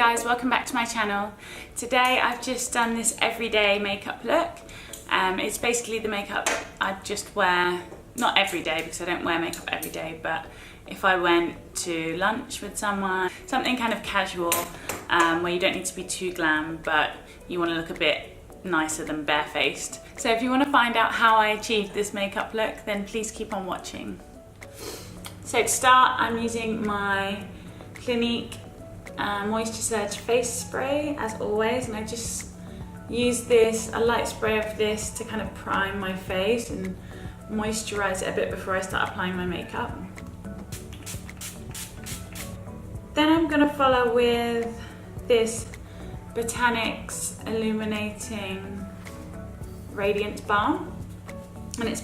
guys, welcome back to my channel. Today I've just done this everyday makeup look. It's basically the makeup I just wear, not every day because I don't wear makeup every day, but if I went to lunch with someone, something kind of casual where you don't need to be too glam but you want to look a bit nicer than barefaced. So if you want to find out how I achieved this makeup look, then please keep on watching. So to start, I'm using my Clinique Moisture Surge face spray as always, and I just use a light spray of this to kind of prime my face and moisturize it a bit before I start applying my makeup. Then I'm going to follow with this Botanics Illuminating Radiance Balm, and it's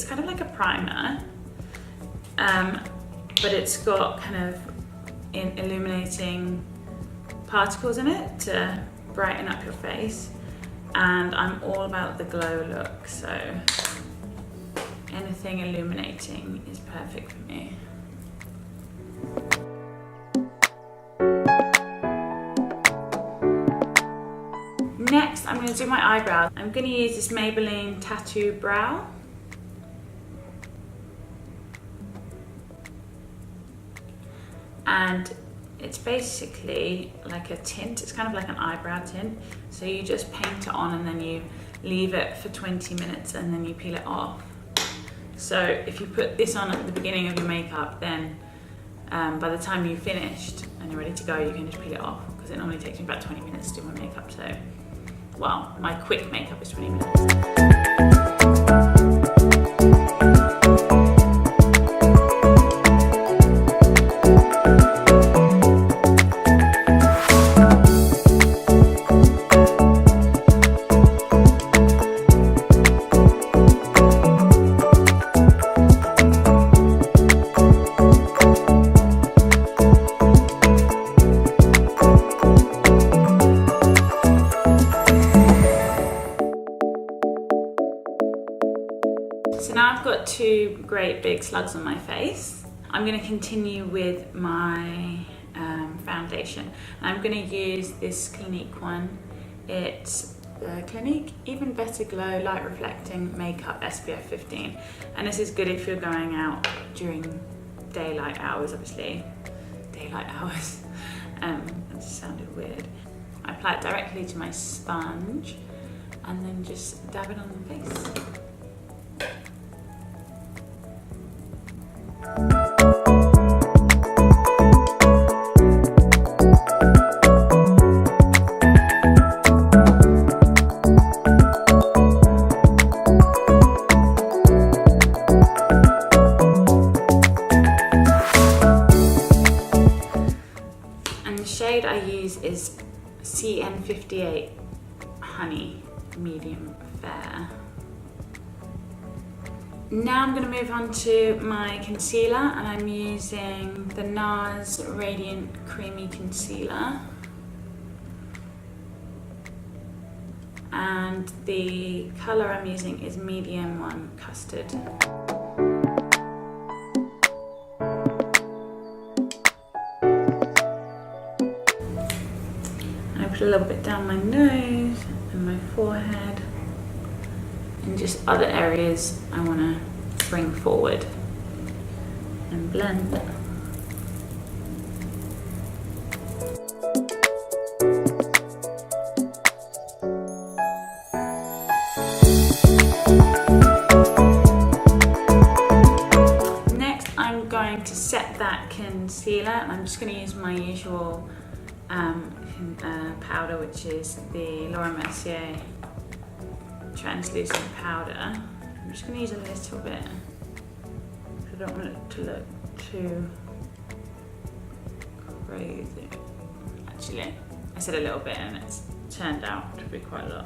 kind of like a primer, but it's got kind of illuminating particles in it to brighten up your face, and I'm all about the glow look, so anything illuminating is perfect for me. Next, I'm going to do my eyebrows. I'm going to use this Maybelline Tattoo Brow. And it's basically like a tint. It's kind of like an eyebrow tint. So you just paint it on and then you leave it for 20 minutes and then you peel it off. So if you put this on at the beginning of your makeup, then by the time you've finished and you're ready to go, you can just peel it off, because it normally takes me about 20 minutes to do my makeup. So, well, my quick makeup is 20 minutes. So now I've got two great big slugs on my face. I'm going to continue with my foundation. I'm going to use this Clinique one. It's the Clinique Even Better Glow Light Reflecting Makeup SPF 15. And this is good if you're going out during daylight hours, obviously. Daylight hours. That just sounded weird. I apply it directly to my sponge and then just dab it on the face. And the shade I use is CN58 Honey Medium Fair. Now I'm going to move on to my concealer, and I'm using the NARS Radiant Creamy Concealer. And the colour I'm using is Medium 1 Custard. And I put a little bit down my nose and my forehead, and just other areas I want to bring forward and blend. Next, I'm going to set that concealer, and I'm just going to use my usual powder, which is the Laura Mercier translucent powder. I'm just going to use a little bit. I don't want it to look too crazy. Actually, I said a little bit and it's turned out to be quite a lot.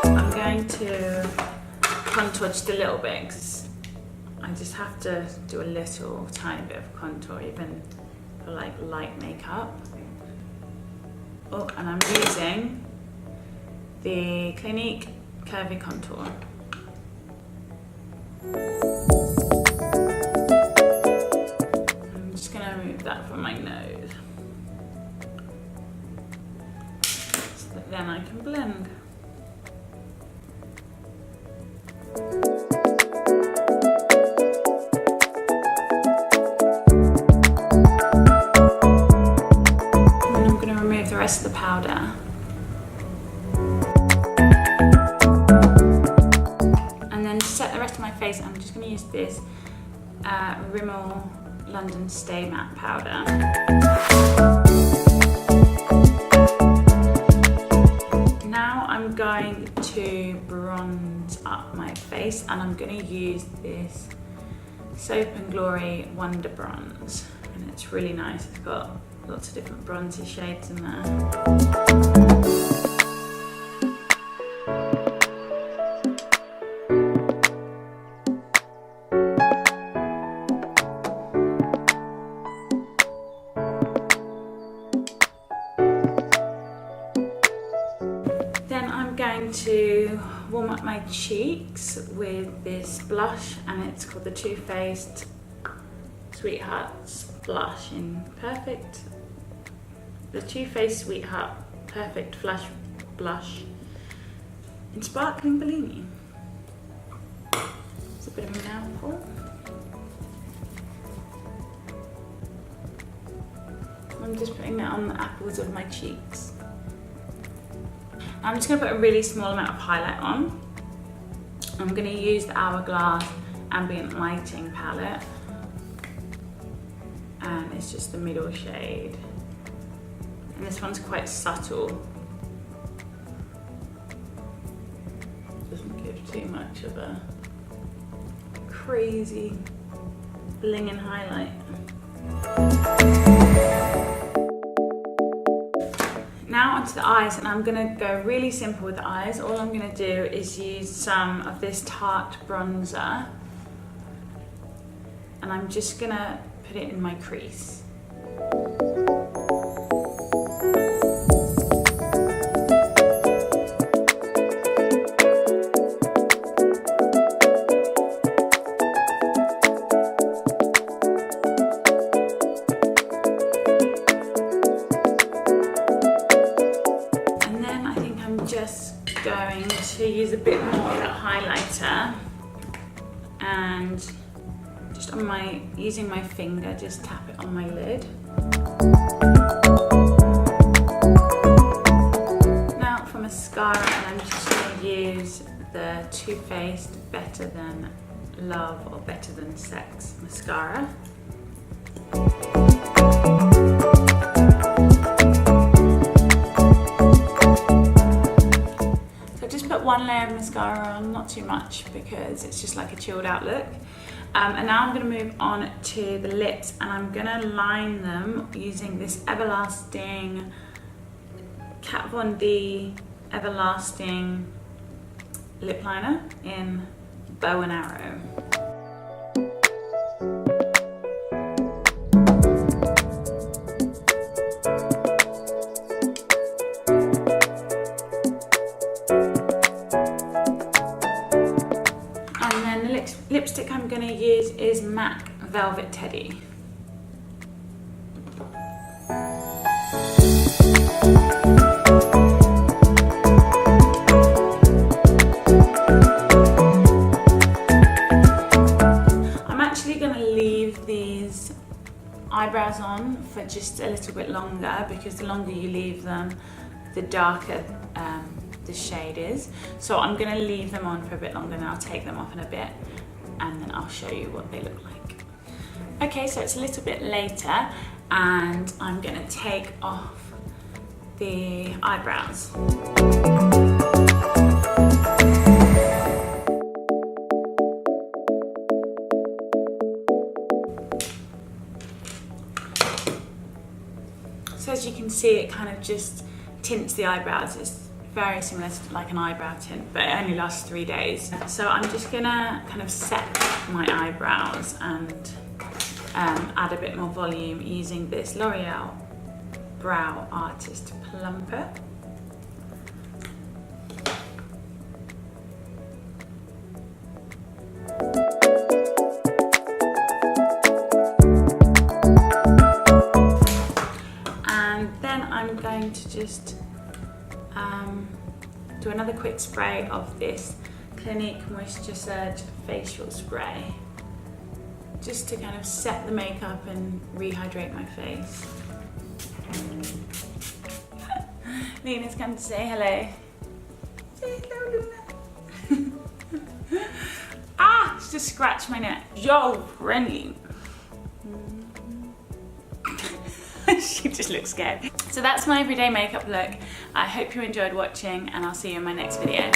I'm going to contour just a little bit because I just have to do a little tiny bit of contour even for like light makeup. Oh, and I'm using the Clinique Curvy Contour. on my nose. So that then I can blend. And then I'm going to remove the rest of the powder. And then to set the rest of my face, I'm just going to use this Rimmel London Stay Matte powder. Now I'm going to bronze up my face, and I'm going to use this Soap & Glory Wonder Bronze, and it's really nice. It's got lots of different bronzy shades in there. Then I'm going to warm up my cheeks with this blush, and it's called the Too Faced Sweethearts blush in Perfect. The Too Faced Sweetheart Perfect Flush Blush in Sparkling Bellini. It's a bit of a mouthful. I'm just putting that on the apples of my cheeks. I'm just going to put a really small amount of highlight on. I'm going to use the Hourglass Ambient Lighting palette, and it's just the middle shade, and this one's quite subtle, doesn't give too much of a crazy bling and highlight. Now onto the eyes, and I'm going to go really simple with the eyes. All I'm going to do is use some of this Tarte bronzer, and I'm just going to put it in my crease. Just going to use a bit more of that highlighter, and just on using my finger, just tap it on my lid. Now for mascara, and I'm just going to use the Too Faced Better Than Love or Better Than Sex mascara. One layer of mascara on, not too much, because it's just like a chilled out look. And now I'm going to move on to the lips, and I'm going to line them using this Everlasting Kat Von D Everlasting lip liner in Bow and Arrow. Lipstick I'm going to use is MAC Velvet Teddy. I'm actually going to leave these eyebrows on for just a little bit longer, because the longer you leave them, the darker the shade is. So I'm going to leave them on for a bit longer, and I'll take them off in a bit, and then I'll show you what they look like. Okay, so it's a little bit later, and I'm going to take off the eyebrows. So as you can see, it kind of just tints the eyebrows. It's very similar to like an eyebrow tint, but it only lasts 3 days. So I'm just gonna kind of set my eyebrows and add a bit more volume using this L'Oreal Brow Artist Plumper. going to just do another quick spray of this Clinique Moisture Surge facial spray, just to kind of set the makeup and rehydrate my face. Luna's come to say hello. Say hello, Luna. Ah, she just scratched my neck. Yo, friendly. She just looks scared. So that's my everyday makeup look. I hope you enjoyed watching, and I'll see you in my next video.